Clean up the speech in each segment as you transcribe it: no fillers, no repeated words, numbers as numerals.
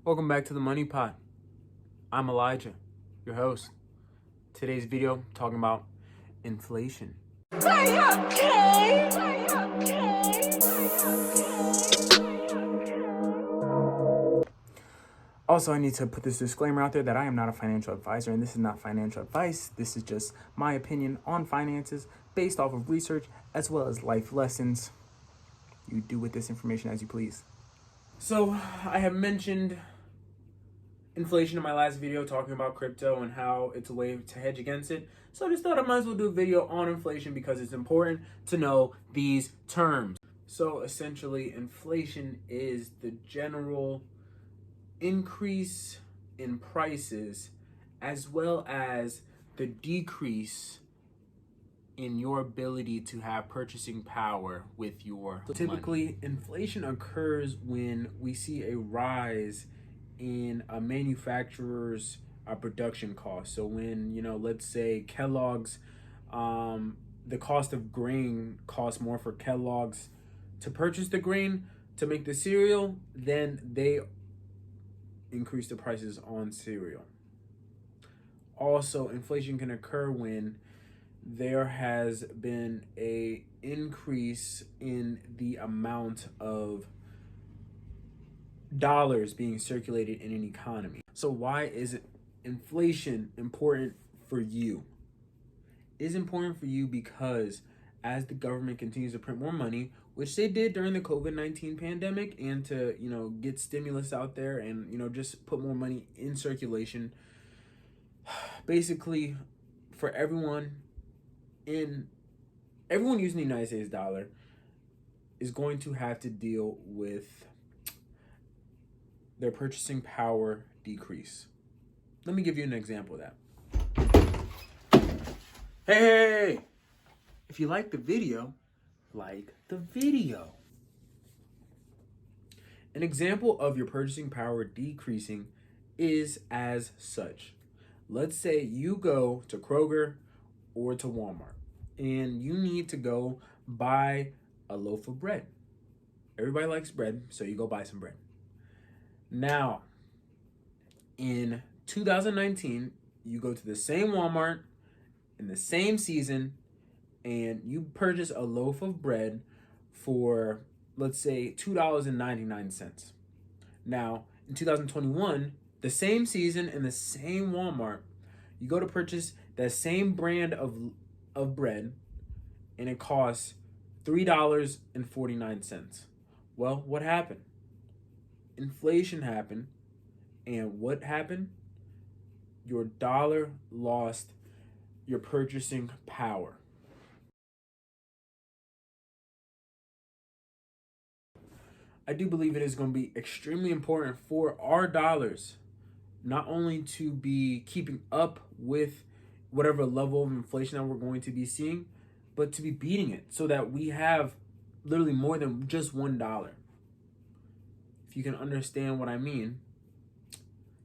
Welcome back to the Money Pot. I'm Elijah, your host. Today's video talking about inflation. Are you okay? Also, I need to put this disclaimer out there that I am not a financial advisor, and this is not financial advice. This is just my opinion on finances based off of research as well as life lessons. You do with this information as you please. So, I have mentioned inflation in my last video, talking about crypto and how it's a way to hedge against it. So I just thought I might as well do a video on inflation because it's important to know these terms. So essentially, inflation is the general increase in prices as well as the decrease in your ability to have purchasing power with your money. Typically, inflation occurs when we see a rise in a manufacturer's production cost. So when, let's say Kellogg's, the cost of grain costs more for Kellogg's to purchase the grain to make the cereal, then they increase the prices on cereal. Also, inflation can occur when there has been a increase in the amount of dollars being circulated in an economy. So why is inflation important for you? It's important for you because as the government continues to print more money, which they did during the COVID-19 pandemic, and to, get stimulus out there and, just put more money in circulation, basically for everyone using the United States dollar is going to have to deal with their purchasing power decrease. Let me give you an example of that. Hey! If you like the video, like the video. An example of your purchasing power decreasing is as such. Let's say you go to Kroger or to Walmart and you need to go buy a loaf of bread. Everybody likes bread, so you go buy some bread. Now, in 2019, you go to the same Walmart in the same season and you purchase a loaf of bread for, let's say, $2.99. Now, in 2021, the same season in the same Walmart, you go to purchase that same brand of bread and it costs $3.49. Well, what happened? Inflation happened, and what happened? Your dollar lost your purchasing power. I do believe it is going to be extremely important for our dollars not only to be keeping up with whatever level of inflation that we're going to be seeing, but to be beating it so that we have literally more than just $1. If you can understand what I mean,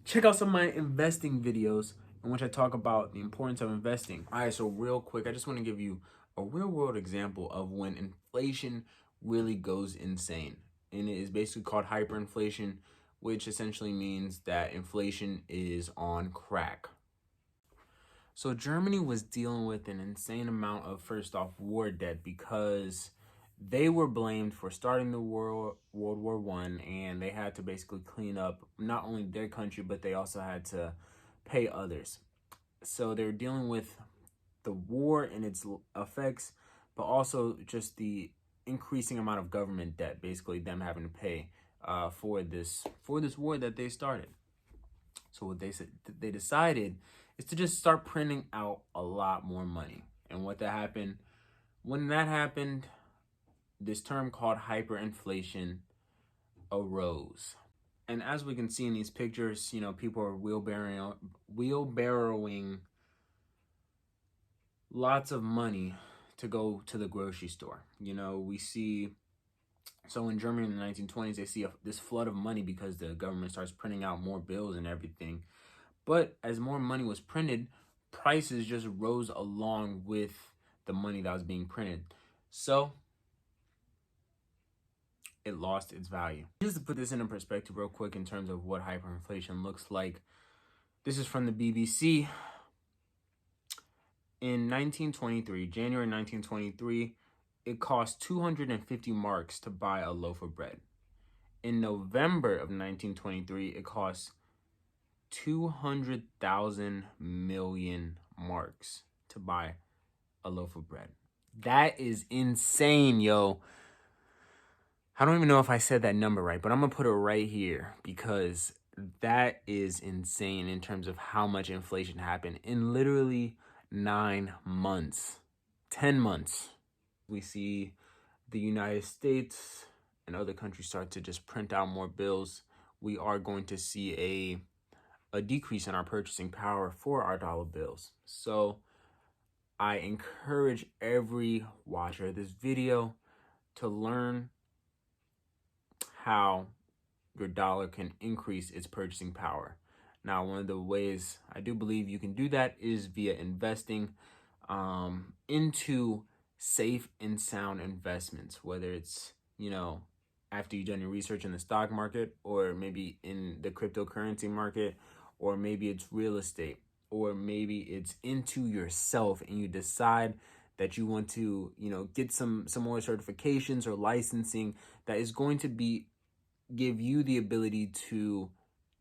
check out some of my investing videos in which I talk about the importance of investing. All right, so real quick, I just want to give you a real world example of when inflation really goes insane. And it is basically called hyperinflation, which essentially means that inflation is on crack. So Germany was dealing with an insane amount of, first off, war debt because they were blamed for starting the World War I, and they had to basically clean up not only their country, but they also had to pay others. So they were dealing with the war and its effects, but also just the increasing amount of government debt, basically them having to pay for this war that they started. So what they decided is to just start printing out a lot more money. And when that happened, this term called hyperinflation arose. And as we can see in these pictures, people are wheelbarrowing lots of money to go to the grocery store. We see, so in Germany in the 1920s, they see this flood of money because the government starts printing out more bills and everything. But as more money was printed, prices just rose along with the money that was being printed. So it lost its value. Just to put this into perspective real quick in terms of what hyperinflation looks like, this is from the BBC. In 1923, January 1923, it cost 250 marks to buy a loaf of bread. In November of 1923, it cost 200,000 million marks to buy a loaf of bread. That is insane, yo. I don't even know if I said that number right, but I'm going to put it right here because that is insane in terms of how much inflation happened in literally 9 months, 10 months. We see the United States and other countries start to just print out more bills. We are going to see a decrease in our purchasing power for our dollar bills. So I encourage every watcher of this video to learn how your dollar can increase its purchasing power. Now, one of the ways I do believe you can do that is via investing into safe and sound investments, whether it's, after you've done your research in the stock market, or maybe in the cryptocurrency market, or maybe it's real estate, or maybe it's into yourself and you decide that you want to, get some more certifications or licensing that is going to give you the ability to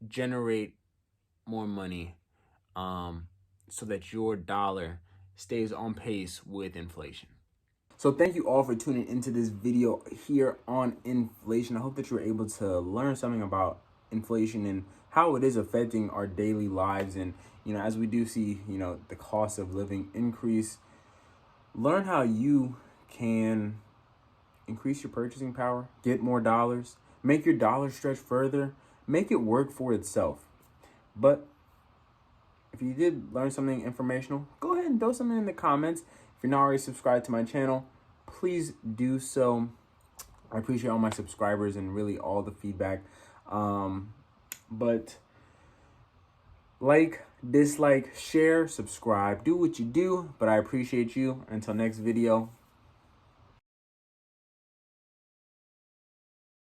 generate more money, so that your dollar stays on pace with inflation. So thank you all for tuning into this video here on inflation. I hope that you were able to learn something about inflation and how it is affecting our daily lives. And, as we do see, the cost of living increase, learn how you can increase your purchasing power, get more dollars, make your dollar stretch further, make it work for itself. But if you did learn something informational, go ahead and throw something in the comments. If you're not already subscribed to my channel, please do so. I appreciate all my subscribers and really all the feedback. But like, dislike, share, subscribe, do what you do. But I appreciate you. Until next video,